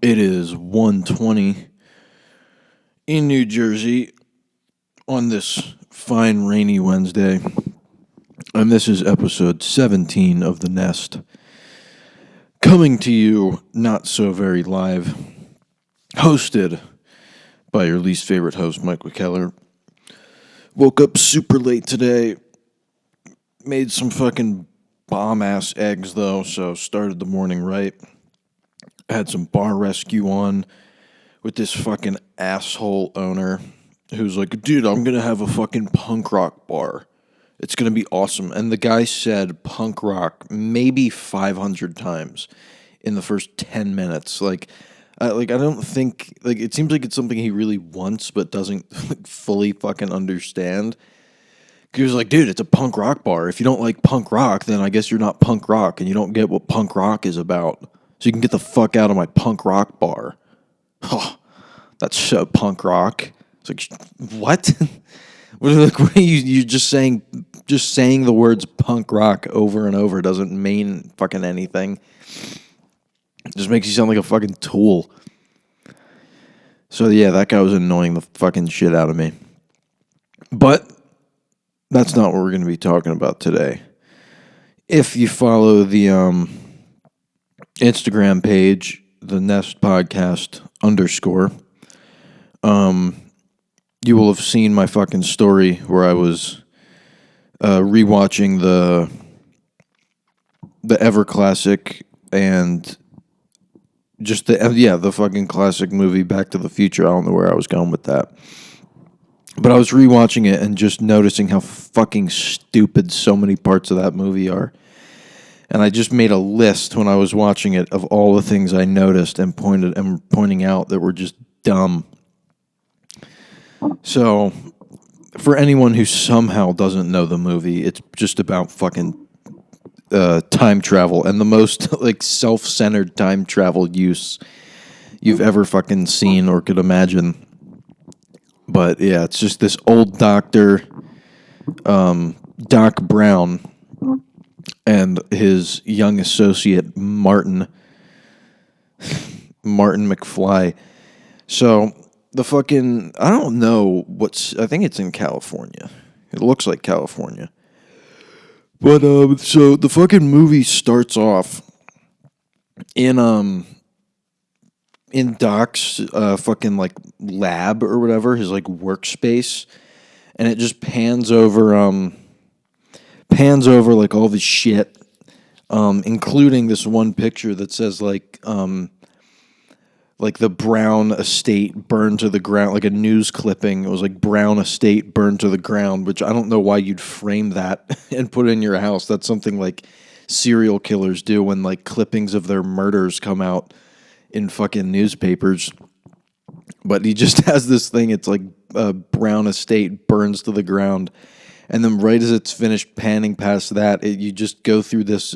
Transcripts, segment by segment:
It is 1:20 in New Jersey on this fine rainy Wednesday. And this is episode 17 of The Nest. Coming to you not so very live. Hosted by your least favorite host, Michael Keller. Woke up super late today. Made some fucking bomb-ass eggs, though, so started the morning right. Had some bar rescue on with this fucking asshole owner who's like, dude, I'm going to have a fucking punk rock bar. It's going to be awesome. And the guy said punk rock maybe 500 times in the first 10 minutes. I don't think, it seems like it's something he really wants but doesn't fully fucking understand. He was like, dude, it's a punk rock bar. If you don't like punk rock, then I guess you're not punk rock and you don't get what punk rock is about. So you can get the fuck out of my punk rock bar. Oh, that's so punk rock. It's like, what? What are you just saying? Just saying the words punk rock over and over doesn't mean fucking anything. It just makes you sound like a fucking tool. So yeah, that guy was annoying the fucking shit out of me. But that's not what we're going to be talking about today. If you follow the Instagram page, the Nest Podcast _, you will have seen my fucking story where I was rewatching the ever classic and just the fucking classic movie Back to the Future. I don't know where I was going with that. But I was rewatching it and just noticing how fucking stupid so many parts of that movie are. And I just made a list when I was watching it of all the things I noticed and pointing out that were just dumb. So, for anyone who somehow doesn't know the movie, it's just about fucking time travel and the most self-centered time travel use you've ever fucking seen or could imagine. But yeah, it's just this old doctor, Doc Brown, and his young associate, Martin McFly. So, the fucking, I don't know I think it's in California. It looks like California. But, so the fucking movie starts off in Doc's, fucking, lab or whatever, his, workspace, and it just pans over, all this shit, including this one picture that says, the Brown estate burned to the ground, like a news clipping. It was like Brown estate burned to the ground, which I don't know why you'd frame that and put it in your house. That's something like serial killers do when clippings of their murders come out in fucking newspapers. But he just has this thing. It's like Brown estate burns to the ground. And then right as it's finished panning past that, you just go through this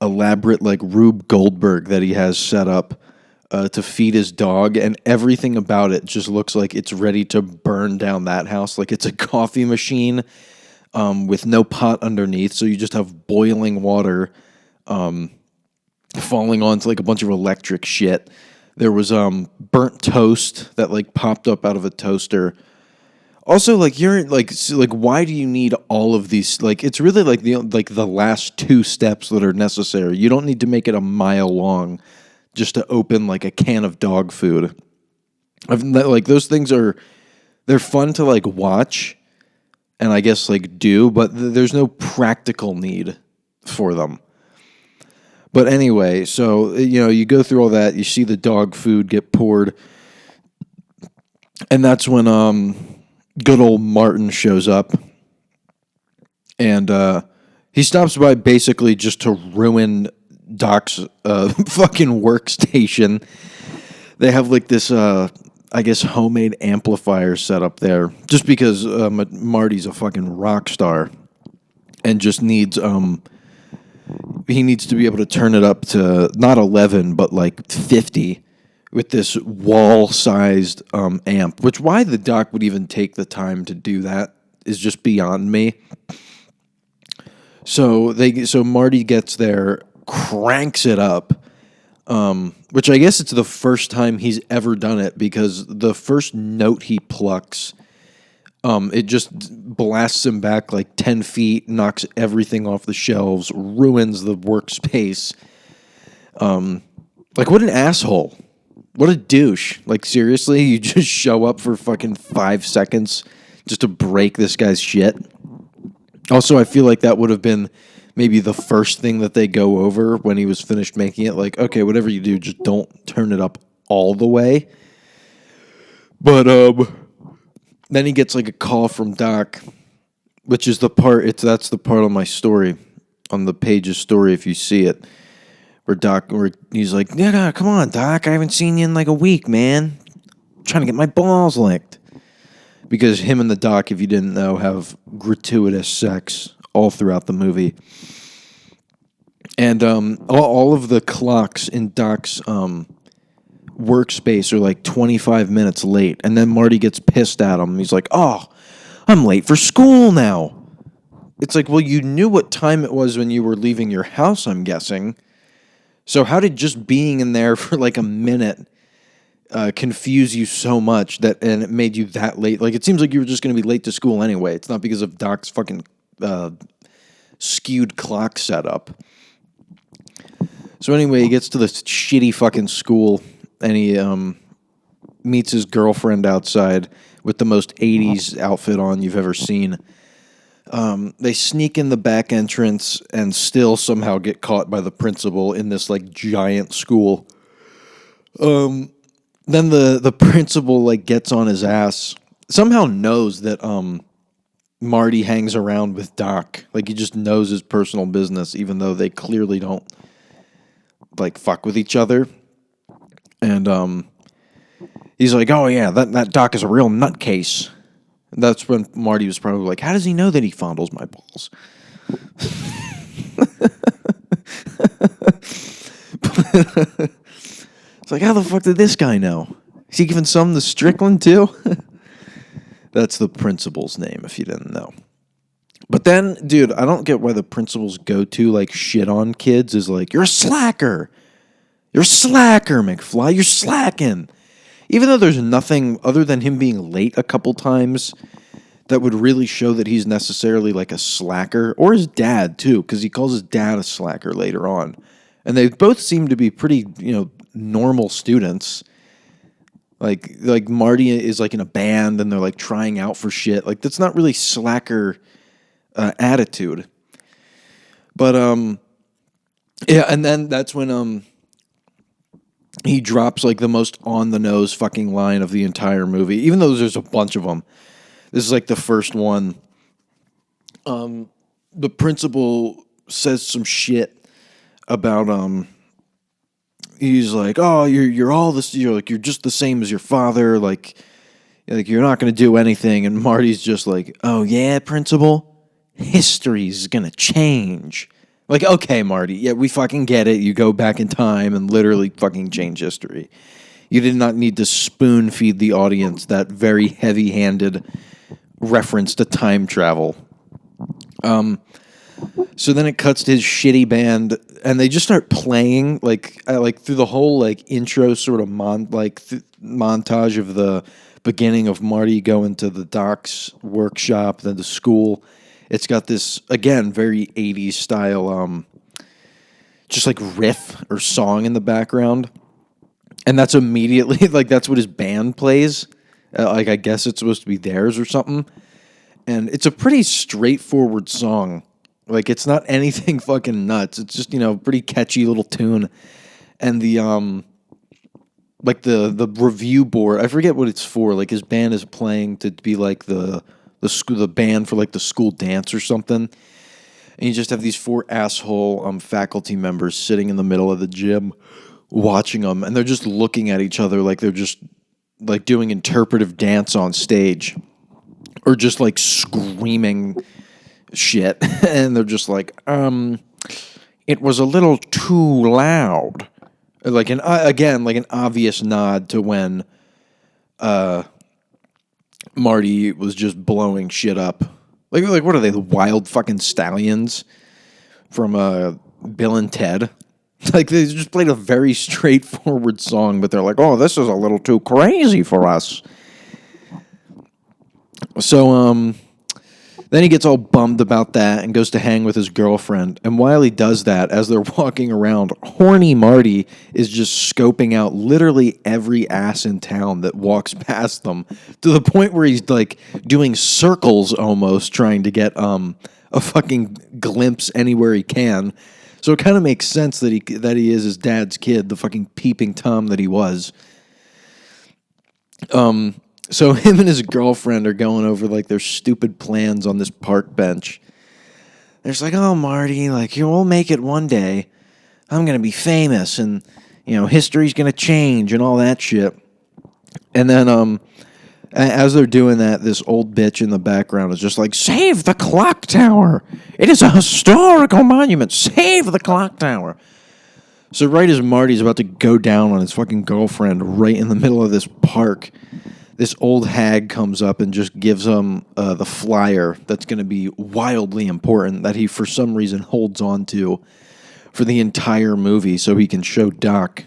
elaborate Rube Goldberg that he has set up to feed his dog, and everything about it just looks like it's ready to burn down that house. Like it's a coffee machine with no pot underneath, so you just have boiling water falling onto a bunch of electric shit. There was burnt toast that popped up out of a toaster. Also, you're why do you need all of these? It's really the last two steps that are necessary. You don't need to make it a mile long just to open a can of dog food. Those things they're fun to watch and I guess do, but there's no practical need for them. But anyway, so you go through all that, you see the dog food get poured, and that's when good old Martin shows up, and he stops by basically just to ruin Doc's fucking workstation. They have this I guess homemade amplifier set up there just because Marty's a fucking rock star and just needs he needs to be able to turn it up to not 11 but 50 with this wall-sized amp, which why the Doc would even take the time to do that is just beyond me. So Marty gets there, cranks it up, which I guess it's the first time he's ever done it, because the first note he plucks, it just blasts him back like 10 feet, knocks everything off the shelves, ruins the workspace. Like, what an asshole. What a douche. Like, seriously, you just show up for fucking 5 seconds just to break this guy's shit. Also, I feel like that would have been maybe the first thing that they go over when he was finished making it. Like, okay, whatever you do, just don't turn it up all the way. But then he gets like a call from Doc, which is that's the part of my story, on the page's story, if you see it, where he's like, yeah, come on, Doc, I haven't seen you in like a week, man. I'm trying to get my balls licked. Because him and the Doc, if you didn't know, have gratuitous sex all throughout the movie. And all of the clocks in Doc's workspace are like 25 minutes late. And then Marty gets pissed at him. He's like, oh, I'm late for school now. It's like, well, you knew what time it was when you were leaving your house, I'm guessing. So how did just being in there for like a minute confuse you so much and it made you that late? Like, it seems like you were just going to be late to school anyway. It's not because of Doc's fucking skewed clock setup. So anyway, he gets to this shitty fucking school, and he meets his girlfriend outside with the most 80s outfit on you've ever seen. They sneak in the back entrance and still somehow get caught by the principal in this like giant school. Then the principal like gets on his ass. Somehow knows that Marty hangs around with Doc. Like, he just knows his personal business, even though they clearly don't like fuck with each other. And he's like, oh yeah, that Doc is a real nutcase. And that's when Marty was probably like, how does he know that he fondles my balls? It's like, how the fuck did this guy know? Is he giving some to Strickland too? That's the principal's name, if you didn't know. But then, dude, I don't get why the principal's go-to, like, shit on kids is like, you're a slacker. You're a slacker, McFly. You're slacking. Even though there's nothing other than him being late a couple times that would really show that he's necessarily like a slacker. Or his dad, too, because he calls his dad a slacker later on. And they both seem to be pretty, normal students. Like Marty is like in a band and they're like trying out for shit. Like, that's not really slacker attitude. But yeah, and then that's when he drops like the most on the nose fucking line of the entire movie, even though there's a bunch of them. This is like the first one. The principal says some shit about he's like, oh, you're all this, you're just the same as your father, like you're not going to do anything. And Marty's just like, oh yeah, principal, history's going to change. Like, okay, Marty, yeah, we fucking get it. You go back in time and literally fucking change history. You did not need to spoon feed the audience that very heavy-handed reference to time travel. So then it cuts to his shitty band, and they just start playing like through the whole like intro sort of montage of the beginning of Marty going to the Doc's workshop, then to school. It's got this, again, very 80s style, just like riff or song in the background. And that's immediately, like, that's what his band plays. Like, I guess it's supposed to be theirs or something. And it's a pretty straightforward song. Like, it's not anything fucking nuts. It's just, pretty catchy little tune. And the, like, the review board, I forget what it's for. Like, his band is playing to be, like, the band for like the school dance or something, and you just have these 4 asshole faculty members sitting in the middle of the gym watching them, and they're just looking at each other like they're just like doing interpretive dance on stage, or just like screaming shit. And they're just like, it was a little too loud, like an again like an obvious nod to when Marty was just blowing shit up. Like what are they, the Wild fucking Stallions from Bill and Ted? Like, they just played a very straightforward song, but they're like, oh, this is a little too crazy for us. So, then he gets all bummed about that and goes to hang with his girlfriend. And while he does that, as they're walking around, horny Marty is just scoping out literally every ass in town that walks past them, to the point where he's like doing circles almost, trying to get a fucking glimpse anywhere he can. So it kind of makes sense that he is his dad's kid, the fucking peeping Tom that he was. So him and his girlfriend are going over like their stupid plans on this park bench. They're just like, oh, Marty, like, we'll make it one day. I'm going to be famous and, history's going to change and all that shit. And then as they're doing that, this old bitch in the background is just like, save the clock tower. It is a historical monument. Save the clock tower. So right as Marty's about to go down on his fucking girlfriend right in the middle of this park, this old hag comes up and just gives him the flyer that's going to be wildly important that he, for some reason, holds on to for the entire movie so he can show Doc.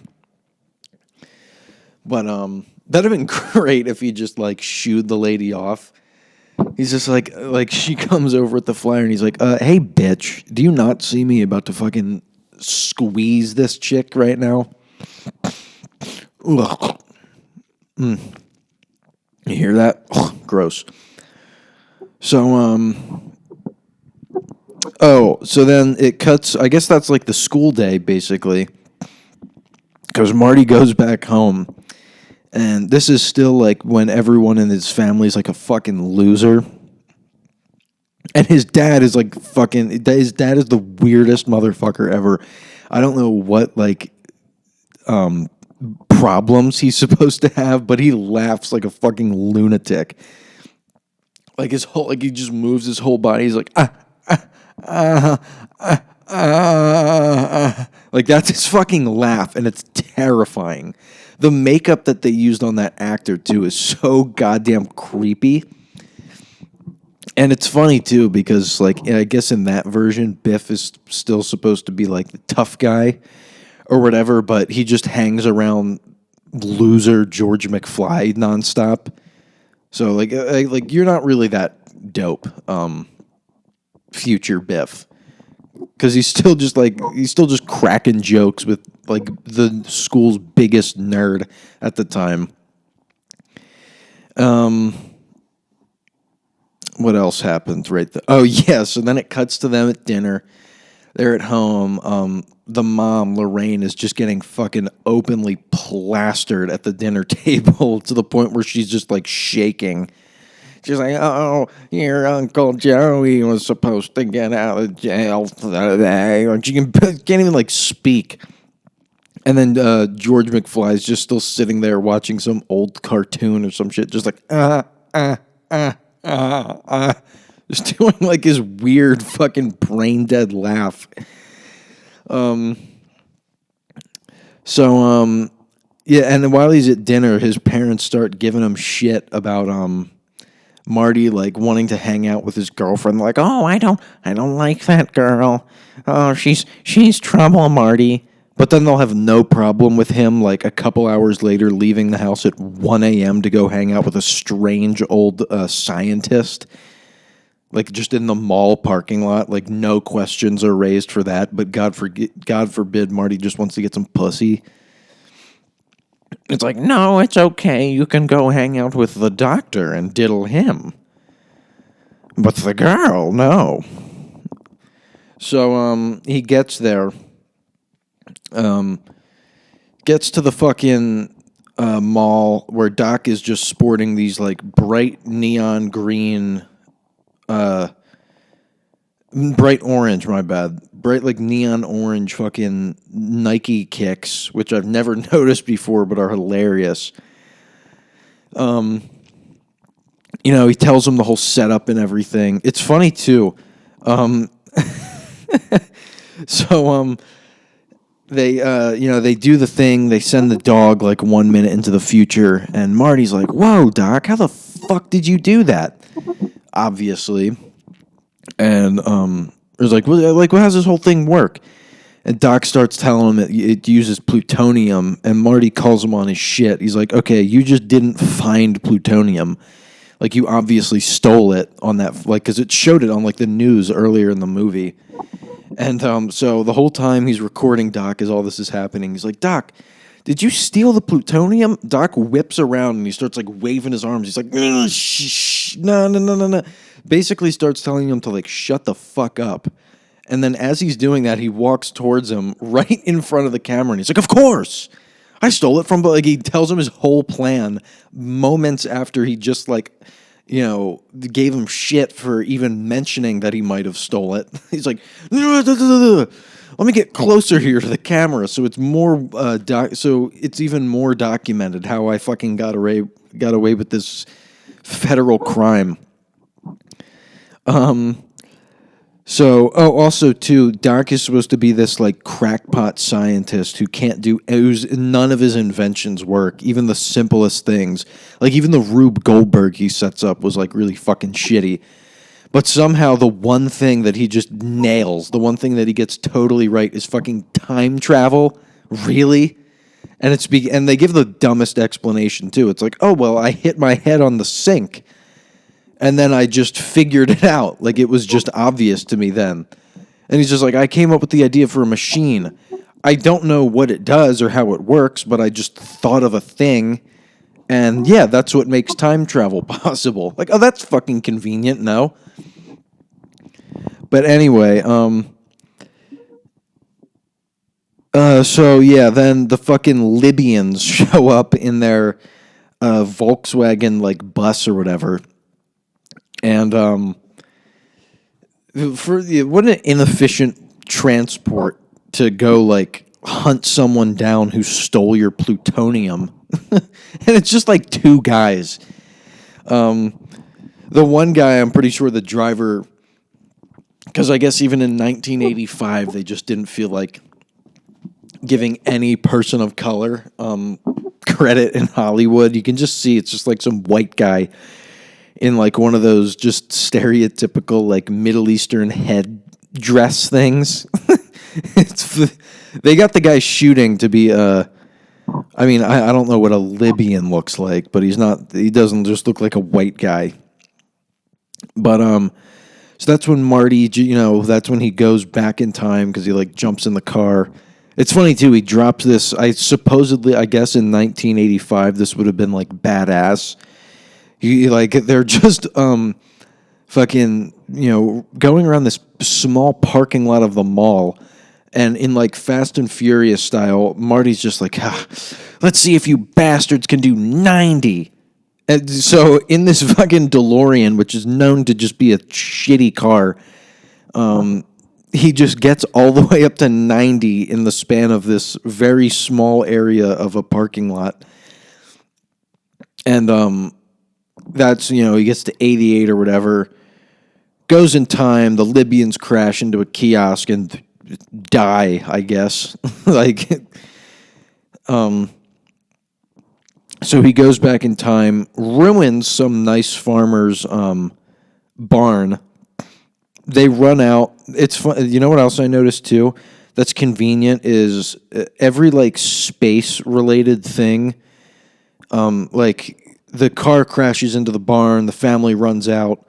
But that'd have been great if he just, like, shooed the lady off. He's just like she comes over with the flyer and he's like, hey, bitch, do you not see me about to fucking squeeze this chick right now? Ugh. You hear that? Ugh, gross. So, so then it cuts, I guess that's like the school day, basically. Because Marty goes back home. And this is still like when everyone in his family is like a fucking loser. And his dad is like his dad is the weirdest motherfucker ever. I don't know what, like, problems he's supposed to have, but he laughs like a fucking lunatic. Like he just moves his whole body. He's like, like that's his fucking laugh, and it's terrifying. The makeup that they used on that actor too is so goddamn creepy. And it's funny too because, like, I guess in that version, Biff is still supposed to be like the tough guy or whatever, but he just hangs around loser George McFly nonstop. So like you're not really that dope, future Biff, because he's still just cracking jokes with like the school's biggest nerd at the time. What else happens right there? Oh yeah, so then it cuts to them at dinner. They're at home. The mom, Lorraine, is just getting fucking openly plastered at the dinner table to the point where she's just like shaking. She's like, oh, your Uncle Joey was supposed to get out of jail today. Like, she can't even like speak. And then George McFly is just still sitting there watching some old cartoon or some shit, just like, just doing like his weird fucking brain dead laugh. Yeah, and then while he's at dinner, his parents start giving him shit about Marty like wanting to hang out with his girlfriend. Like, oh, I don't like that girl. Oh, she's trouble, Marty. But then they'll have no problem with him, like, a couple hours later, leaving the house at 1 a.m. to go hang out with a strange old scientist. Like, just in the mall parking lot. Like, no questions are raised for that. But God forbid Marty just wants to get some pussy. It's like, no, it's okay. You can go hang out with the doctor and diddle him. But the girl, no. So, he gets there. Gets to the fucking mall where Doc is just sporting these like bright neon green, bright orange, my bad, bright like neon orange fucking Nike kicks, which I've never noticed before but are hilarious. He tells him the whole setup and everything. It's funny too. They do the thing. They send the dog like 1 minute into the future, and Marty's like, "Whoa, Doc, how the fuck did you do that?" Obviously, and it was like, "Well, how does this whole thing work?" And Doc starts telling him it uses plutonium, and Marty calls him on his shit. He's like, okay, you just didn't find plutonium. Like, you obviously stole it on that, like, because it showed it on, like, the news earlier in the movie. And so the whole time he's recording Doc as all this is happening, he's like, Doc, did you steal the plutonium? Doc whips around and he starts, like, waving his arms. He's like, no. Basically starts telling him to, like, shut the fuck up. And then as he's doing that, he walks towards him right in front of the camera. And he's like, of course, I stole it from, like, he tells him his whole plan moments after he just, like, gave him shit for even mentioning that he might have stole it. He's like, let me get closer here to the camera so it's more, so it's even more documented how I fucking got away with this federal crime. So, also, too, Doc is supposed to be this, like, crackpot scientist who can't do... none of his inventions work, even the simplest things. Like, even the Rube Goldberg he sets up was, like, really fucking shitty. But somehow the one thing that he just nails, the one thing that he gets totally right is fucking time travel. Really? And and they give the dumbest explanation, too. It's like, oh, well, I hit my head on the sink. And then I just figured it out. Like, it was just obvious to me then. And he's just like, I came up with the idea for a machine. I don't know what it does or how it works, but I just thought of a thing. And yeah, that's what makes time travel possible. Like, oh, that's fucking convenient, no? But anyway, so yeah, then the fucking Libyans show up in their Volkswagen, like, bus or whatever. And what an inefficient transport to go, like, hunt someone down who stole your plutonium. And it's just like two guys. The one guy, I'm pretty sure the driver, because I guess even in 1985 they just didn't feel like giving any person of color credit in Hollywood. You can just see it's just like some white guy in, like, one of those just stereotypical, like, Middle Eastern head dress things. They got the guy shooting to be I don't know what a Libyan looks like, but he doesn't just look like a white guy. But so that's when Marty, that's when he goes back in time because he, like, jumps in the car. It's funny too, he drops this, I guess in 1985 this would have been, like, badass. They're just fucking, going around this small parking lot of the mall, and in, like, Fast and Furious style, Marty's just like, let's see if you bastards can do 90. And so in this fucking DeLorean, which is known to just be a shitty car, he just gets all the way up to 90 in the span of this very small area of a parking lot. And that's, he gets to 88 or whatever, goes in time, the Libyans crash into a kiosk and die, I guess. So he goes back in time, ruins some nice farmer's barn. They run out. It's fun. You know what else I noticed too? That's convenient is every, like, space-related thing, like, the car crashes into the barn, the family runs out.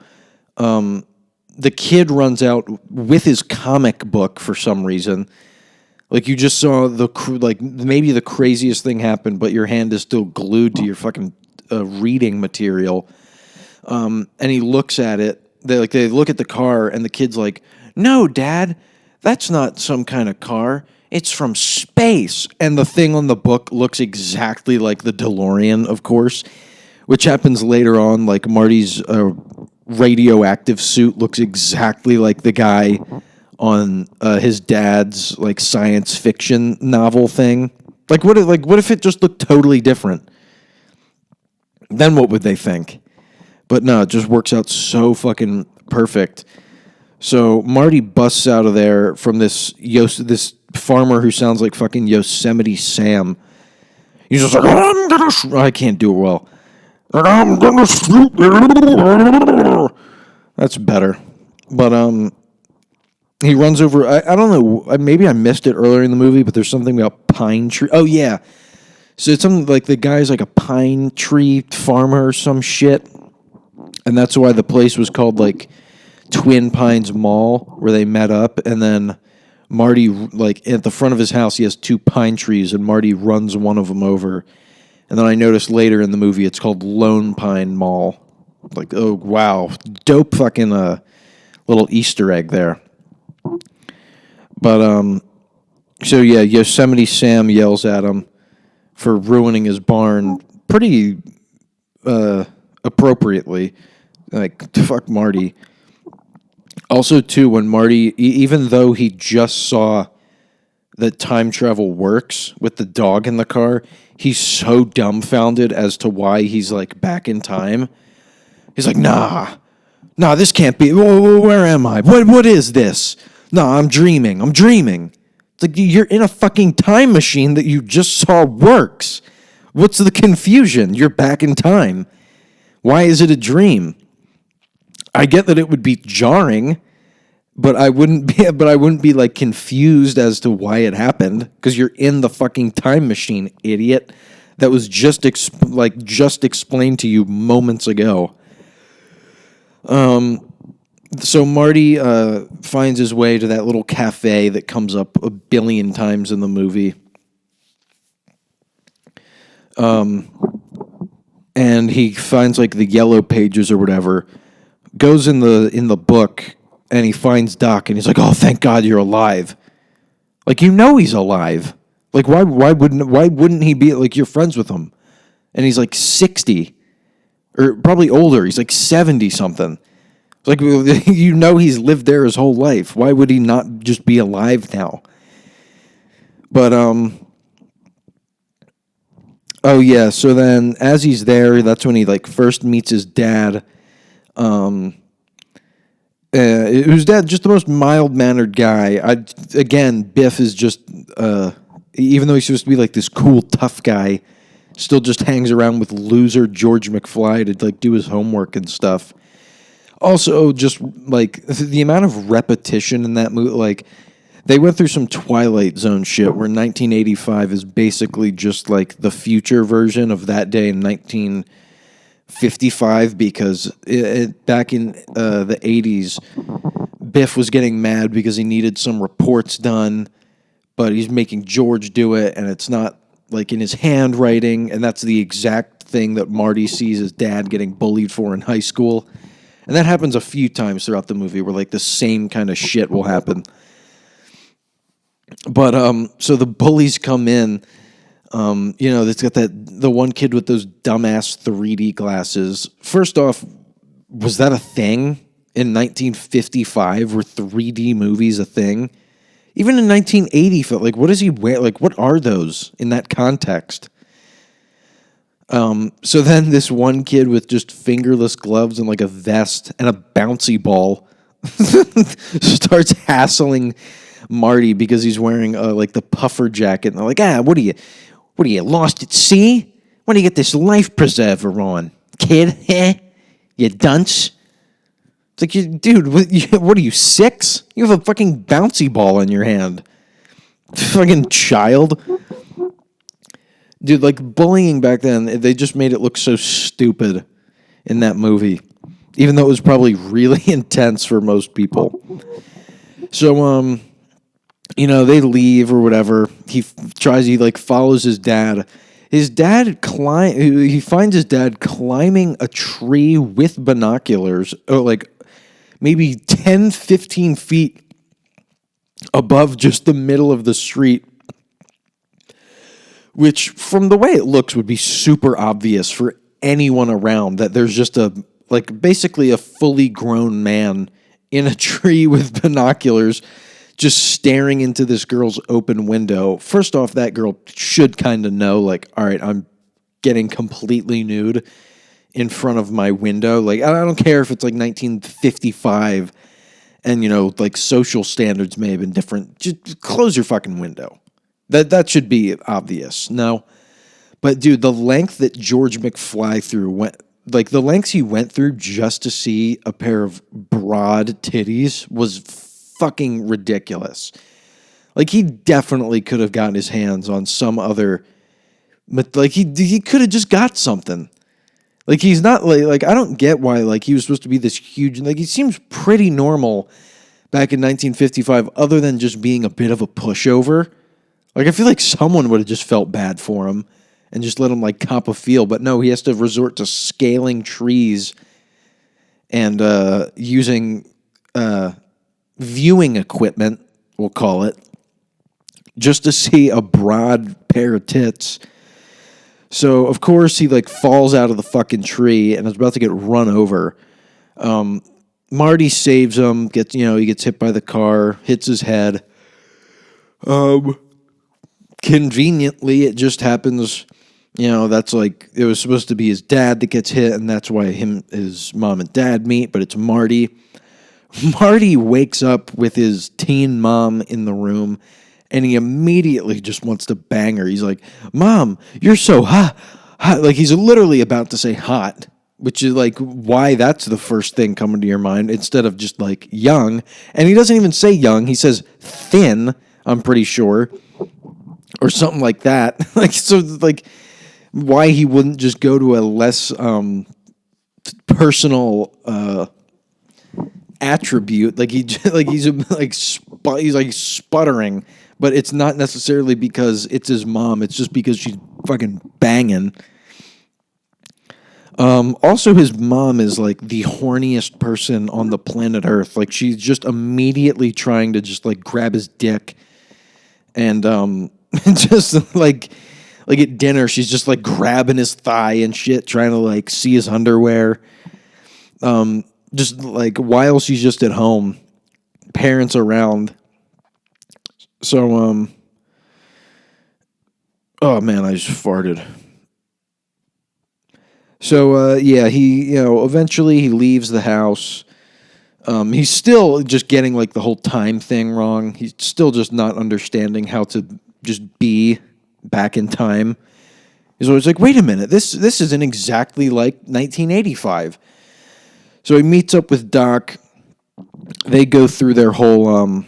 The kid runs out with his comic book for some reason. Like, you just saw maybe the craziest thing happened, but your hand is still glued to your fucking reading material. And he looks at it. They look at the car, and the kid's like, "No, Dad, that's not some kind of car. It's from space." And the thing on the book looks exactly like the DeLorean, of course. Which happens later on, like, Marty's radioactive suit looks exactly like the guy on his dad's, like, science fiction novel thing. Like, what if it just looked totally different? Then what would they think? But no, it just works out so fucking perfect. So Marty busts out of there from this farmer who sounds like fucking Yosemite Sam. He's just like, I can't do it well. I'm gonna sleep. That's better. But He runs over. I don't know. Maybe I missed it earlier in the movie, but there's something about pine tree. Oh yeah. So it's something like the guy's like a pine tree farmer or some shit, and that's why the place was called like Twin Pines Mall, where they met up. And then Marty, like at the front of his house, he has two pine trees, and Marty runs one of them over. And then I noticed later in the movie, it's called Lone Pine Mall. Like, oh wow, dope fucking little Easter egg there. But so yeah, Yosemite Sam yells at him for ruining his barn pretty appropriately. Like, fuck Marty. Also, too, when Marty, even though he just saw that time travel works with the dog in the car, he's so dumbfounded as to why he's like back in time. He's like, nah, this can't be. Where am I? What is this? Nah, I'm dreaming. It's like you're in a fucking time machine that you just saw works. What's the confusion? You're back in time. Why is it a dream? I get that it would be jarring, but I wouldn't be like confused as to why it happened because you're in the fucking time machine, idiot. That was just explained to you moments ago. So Marty finds his way to that little cafe that comes up a billion times in the movie. And he finds like the yellow pages or whatever, goes in the book, and he finds Doc, and he's like, "Oh, thank God you're alive!" Like, he's alive. Like, why wouldn't he be like, you're friends with him, and he's like 60, or probably older. He's like 70 something. It's like, he's lived there his whole life. Why would he not just be alive now? But oh yeah. So then, as he's there, that's when he like first meets his dad. Whose dad, just the most mild-mannered guy. Again, Biff is just, even though he's supposed to be like this cool, tough guy, still just hangs around with loser George McFly to like do his homework and stuff. Also, just like the amount of repetition in that movie, like they went through some Twilight Zone shit where 1985 is basically just like the future version of that day in 1955 because back in the 80s, Biff was getting mad because he needed some reports done, but he's making George do it, and it's not like in his handwriting, and that's the exact thing that Marty sees his dad getting bullied for in high school. And that happens a few times throughout the movie where like the same kind of shit will happen. But so the bullies come in. It's got the one kid with those dumbass 3D glasses. First off, was that a thing in 1955? Were 3D movies a thing? Even in 1980, like, what does he wear? Like, what are those in that context? So then this one kid with just fingerless gloves and like a vest and a bouncy ball starts hassling Marty because he's wearing like the puffer jacket. And they're like, what are you, lost at sea? When do you get this life preserver on, kid? You dunce. It's like, dude, what are you, 6? You have a fucking bouncy ball in your hand. Fucking child. Dude, like, bullying back then, they just made it look so stupid in that movie, even though it was probably really intense for most people. So, they leave or whatever. He follows his dad. He finds his dad climbing a tree with binoculars, like maybe 10, 15 feet above just the middle of the street, which from the way it looks would be super obvious for anyone around that there's just basically a fully grown man in a tree with binoculars just staring into this girl's open window. First off, that girl should kind of know, like, all right, I'm getting completely nude in front of my window. Like, I don't care if it's like 1955 and, like social standards may have been different. Just close your fucking window. That should be obvious. No. But dude, the length that George McFly the lengths he went through just to see a pair of broad titties was fucking ridiculous. Like, he definitely could have gotten his hands on some other, but like he could have just got something. Like, he's not like I don't get why like he was supposed to be this huge. Like, he seems pretty normal back in 1955, other than just being a bit of a pushover. Like, I feel like someone would have just felt bad for him and just let him like cop a feel. But no, he has to resort to scaling trees and using viewing equipment, we'll call it, just to see a broad pair of tits. So, of course, he like falls out of the fucking tree and is about to get run over. Marty saves him, he gets hit by the car, hits his head. Conveniently, it just happens, that's like, it was supposed to be his dad that gets hit, and that's why his mom and dad meet, but it's Marty. Marty wakes up with his teen mom in the room, and he immediately just wants to bang her. He's like, "Mom, you're so hot." Like, he's literally about to say hot, which is like why that's the first thing coming to your mind instead of just like young. And he doesn't even say young. He says thin, I'm pretty sure, or something like that. Like, so like why he wouldn't just go to a less personal attribute. Like, he's like sputtering, but it's not necessarily because it's his mom. It's just because she's fucking banging. Also, his mom is like the horniest person on the planet Earth. Like, she's just immediately trying to just like grab his dick, and just like at dinner, she's just like grabbing his thigh and shit, trying to like see his underwear. Just like while she's just at home, parents around. So, oh man, I just farted. So, yeah, he, eventually he leaves the house. He's still just getting like the whole time thing wrong. He's still just not understanding how to just be back in time. He's always like, wait a minute, this isn't exactly like 1985. So he meets up with Doc. They go through their whole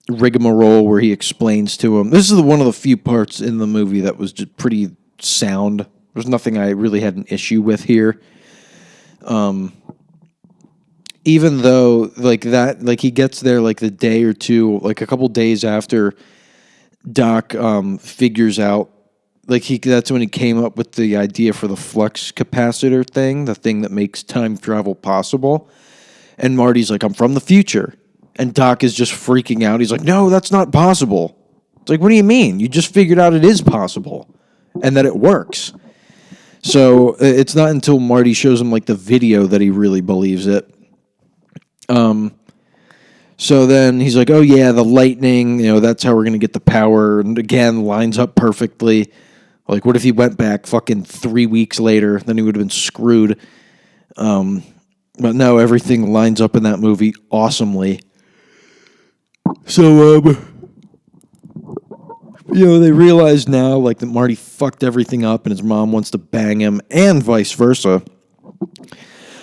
rigmarole where he explains to him. This is one of the few parts in the movie that was just pretty sound. There's nothing I really had an issue with here. Even though like that, like he gets there like the day or two, like a couple days after Doc figures out, like that's when he came up with the idea for the flux capacitor thing, the thing that makes time travel possible. And Marty's like, I'm from the future. And Doc is just freaking out. He's like, no, that's not possible. It's like, what do you mean? You just figured out it is possible and that it works. So it's not until Marty shows him like the video that he really believes it. So then he's like, oh yeah, the lightning, that's how we're going to get the power. And again, lines up perfectly. Like, what if he went back fucking 3 weeks later? Then he would have been screwed. But no, everything lines up in that movie awesomely. So, they realize now, like, that Marty fucked everything up and his mom wants to bang him and vice versa.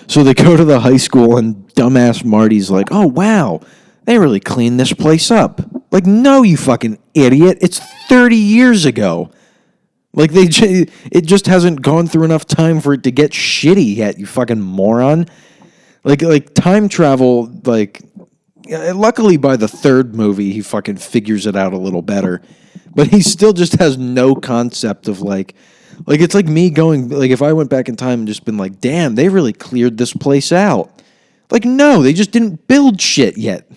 So they go to the high school and dumbass Marty's like, oh, wow, they really cleaned this place up. Like, no, you fucking idiot. It's 30 years ago. Like, it just hasn't gone through enough time for it to get shitty yet, you fucking moron. Like time travel, like, luckily by the third movie, he fucking figures it out a little better. But he still just has no concept of, like, it's like me going, like, if I went back in time and just been like, damn, they really cleared this place out. Like, no, they just didn't build shit yet.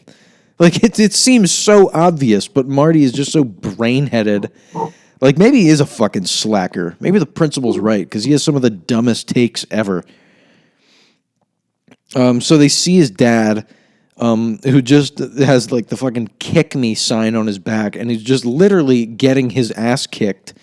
Like, it seems so obvious, but Marty is just so brain-headed. Like, maybe he is a fucking slacker. Maybe the principal's right, because he has some of the dumbest takes ever. So they see his dad, who just has, like, the fucking kick me sign on his back, and he's just literally getting his ass kicked,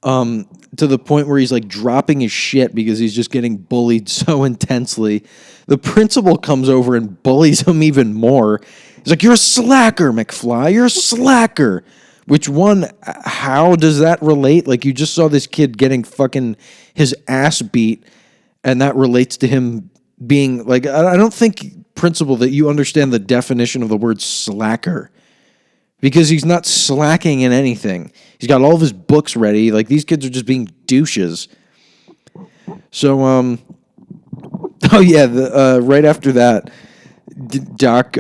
to the point where he's, like, dropping his shit because he's just getting bullied so intensely. The principal comes over and bullies him even more. He's like, you're a slacker, McFly. You're a slacker. Which one, how does that relate? Like, you just saw this kid getting fucking his ass beat, and that relates to him being, like, I don't think principle that you understand the definition of the word slacker. Because he's not slacking in anything. He's got all of his books ready. Like, these kids are just being douches. So, oh yeah, right after that, Doc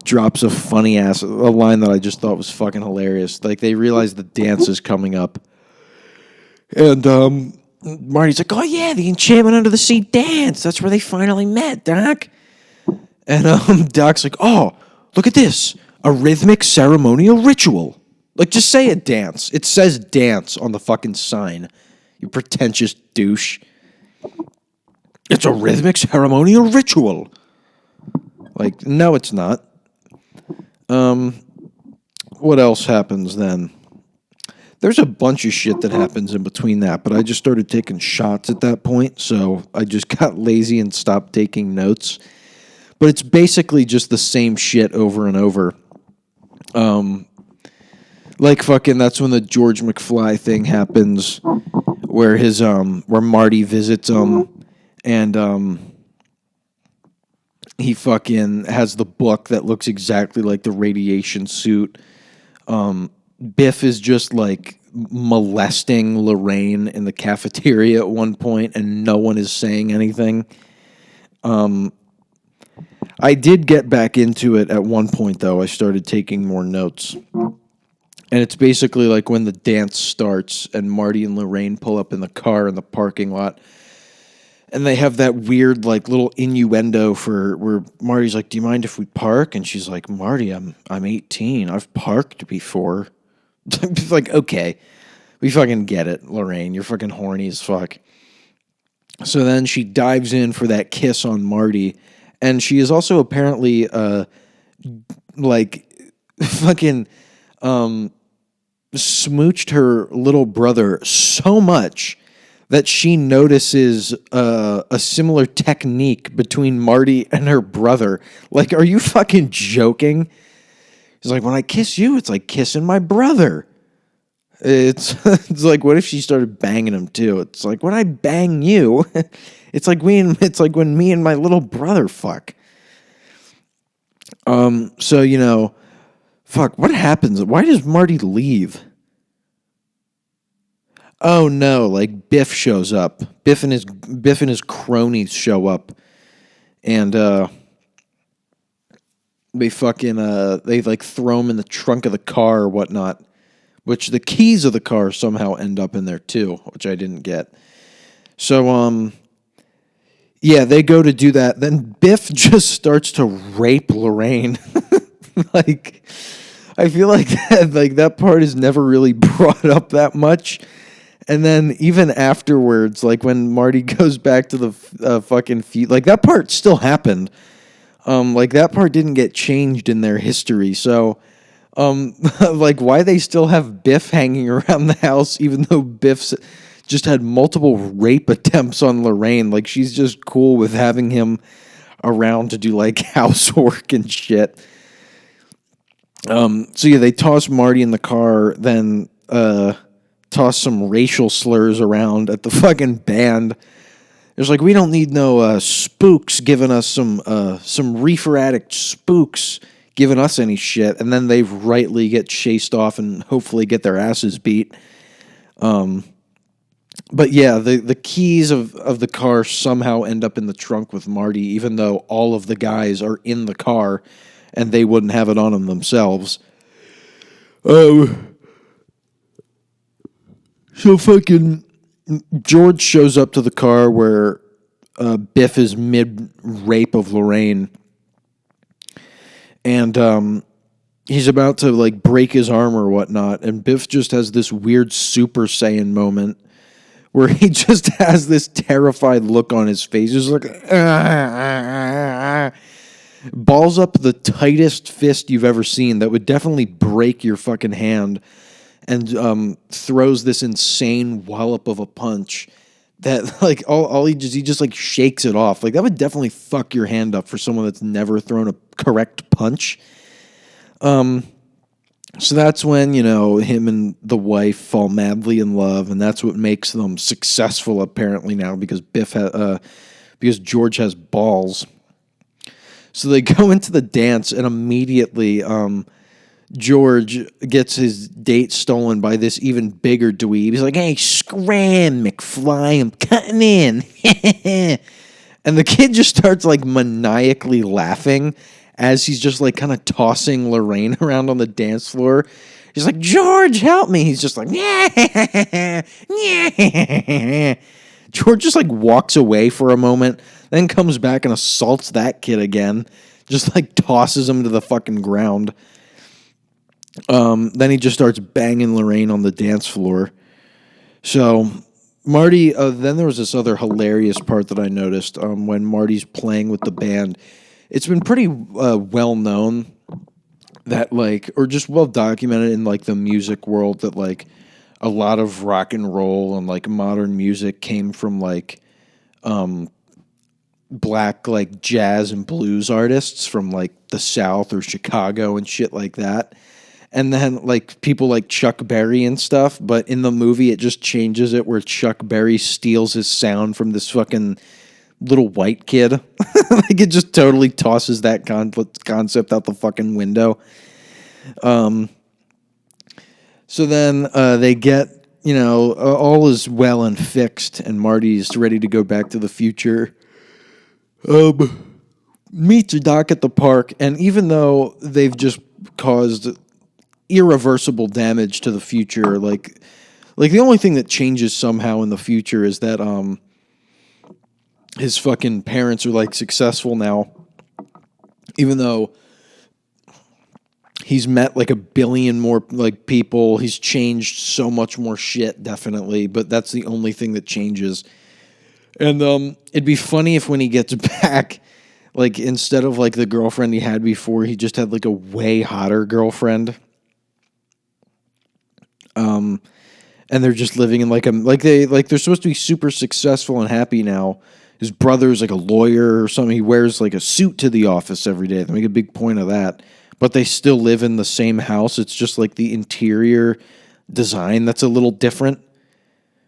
drops a funny-ass, a line that I just thought was fucking hilarious. Like, they realize the dance is coming up. And Marty's like, oh yeah, the Enchantment Under the Sea dance. That's where they finally met, Doc. And Doc's like, oh, look at this. A rhythmic ceremonial ritual. Like, just say a dance. It says dance on the fucking sign. You pretentious douche. It's a rhythmic ceremonial ritual. Like, no, it's not. What else happens then? There's a bunch of shit that happens in between that, but I just started taking shots at that point, so I just got lazy and stopped taking notes. But it's basically just the same shit over and over. Like fucking, that's when the George McFly thing happens, where where Marty visits him, and he fucking has the book that looks exactly like the radiation suit. Biff is just like molesting Lorraine in the cafeteria at one point, and no one is saying anything. I did get back into it at one point, though. I started taking more notes. And it's basically like when the dance starts and Marty and Lorraine pull up in the car in the parking lot. And they have that weird, like, little innuendo for where Marty's like, do you mind if we park? And she's like, Marty, I'm 18. I've parked before. Like, okay. We fucking get it, Lorraine. You're fucking horny as fuck. So then she dives in for that kiss on Marty. And she is also apparently, fucking smooched her little brother so much that she notices a similar technique between Marty and her brother. Like, are you fucking joking? He's like, when I kiss you, it's like kissing my brother. It's like, what if she started banging him too? It's like, when I bang you, it's like when me and my little brother fuck. So, fuck, what happens? Why does Marty leave? Oh no, like Biff shows up. Biff and his cronies show up. And they fucking they like throw him in the trunk of the car or whatnot. Which the keys of the car somehow end up in there too, which I didn't get. So yeah, they go to do that. Then Biff just starts to rape Lorraine. Like, I feel like that part is never really brought up that much. And then even afterwards, like when Marty goes back to the fucking feet, like that part still happened. Like that part didn't get changed in their history. So, like why they still have Biff hanging around the house, even though Biff's just had multiple rape attempts on Lorraine. Like she's just cool with having him around to do like housework and shit. So yeah, they toss Marty in the car, then toss some racial slurs around at the fucking band. There's like, we don't need no spooks giving us some reefer addict spooks giving us any shit, and then they rightly get chased off and hopefully get their asses beat. But yeah, the keys of the car somehow end up in the trunk with Marty, even though all of the guys are in the car and they wouldn't have it on them themselves. So fucking George shows up to the car where Biff is mid-rape of Lorraine. And he's about to like break his arm or whatnot. And Biff just has this weird Super Saiyan moment where he just has this terrified look on his face. He's like, balls up the tightest fist you've ever seen that would definitely break your fucking hand, and throws this insane wallop of a punch that like all he just like shakes it off. Like that would definitely fuck your hand up for someone that's never thrown a correct punch. So that's when, him and the wife fall madly in love, and that's what makes them successful apparently now because because George has balls. So they go into the dance, and immediately George gets his date stolen by this even bigger dweeb. He's like, "Hey, scram, McFly, I'm cutting in." And the kid just starts like maniacally laughing as he's just like kind of tossing Lorraine around on the dance floor. He's like, "George, help me." He's just like, "Yeah, yeah." George just like walks away for a moment, then comes back and assaults that kid again. Just like tosses him to the fucking ground. Then he just starts banging Lorraine on the dance floor. So Marty, then there was this other hilarious part that I noticed when Marty's playing with the band. It's been pretty well known that like, or just well documented in like the music world that like a lot of rock and roll and like modern music came from like black like jazz and blues artists from like the South or Chicago and shit like that. And then like people like Chuck Berry and stuff, but in the movie it just changes it where Chuck Berry steals his sound from this fucking little white kid. Like it just totally tosses that concept out the fucking window. So then they get, all is well and fixed, and Marty's ready to go back to the future. Meets Doc at the park, and even though they've just caused irreversible damage to the future, like the only thing that changes somehow in the future is that his fucking parents are like successful now, even though he's met like a billion more like people. He's changed so much more shit, definitely, but that's the only thing that changes. And it'd be funny if when he gets back, like instead of like the girlfriend he had before, he just had like a way hotter girlfriend. And they're just living in they're supposed to be super successful and happy now. His brother's like a lawyer or something. He wears like a suit to the office every day. They make a big point of that. But they still live in the same house. It's just like the interior design that's a little different.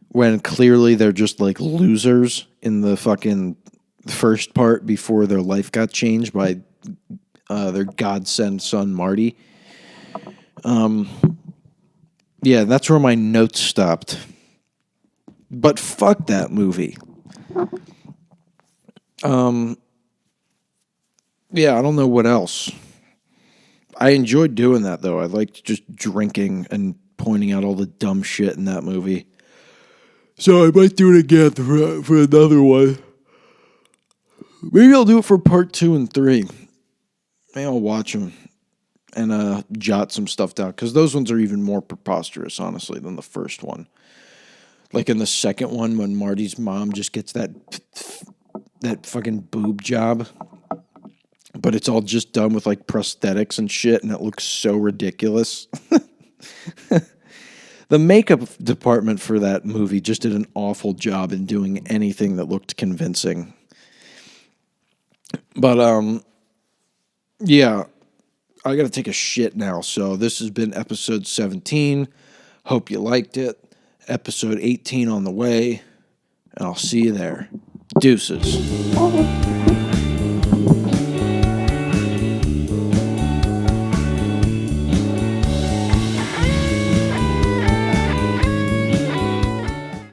When clearly they're just like losers in the fucking first part before their life got changed by their godsend son Marty. Yeah, that's where my notes stopped. But fuck that movie. Yeah, I don't know what else. I enjoyed doing that, though. I liked just drinking and pointing out all the dumb shit in that movie. So I might do it again for another one. Maybe I'll do it for part 2 and 3. Maybe I'll watch them and jot some stuff down, because those ones are even more preposterous, honestly, than the first one. Like in the second one, when Marty's mom just gets that fucking boob job, but it's all just done with like prosthetics and shit, and it looks so ridiculous. The makeup department for that movie just did an awful job in doing anything that looked convincing. But yeah, I got to take a shit now. So this has been episode 17. Hope you liked it. Episode 18 on the way, and I'll see you there. Deuces.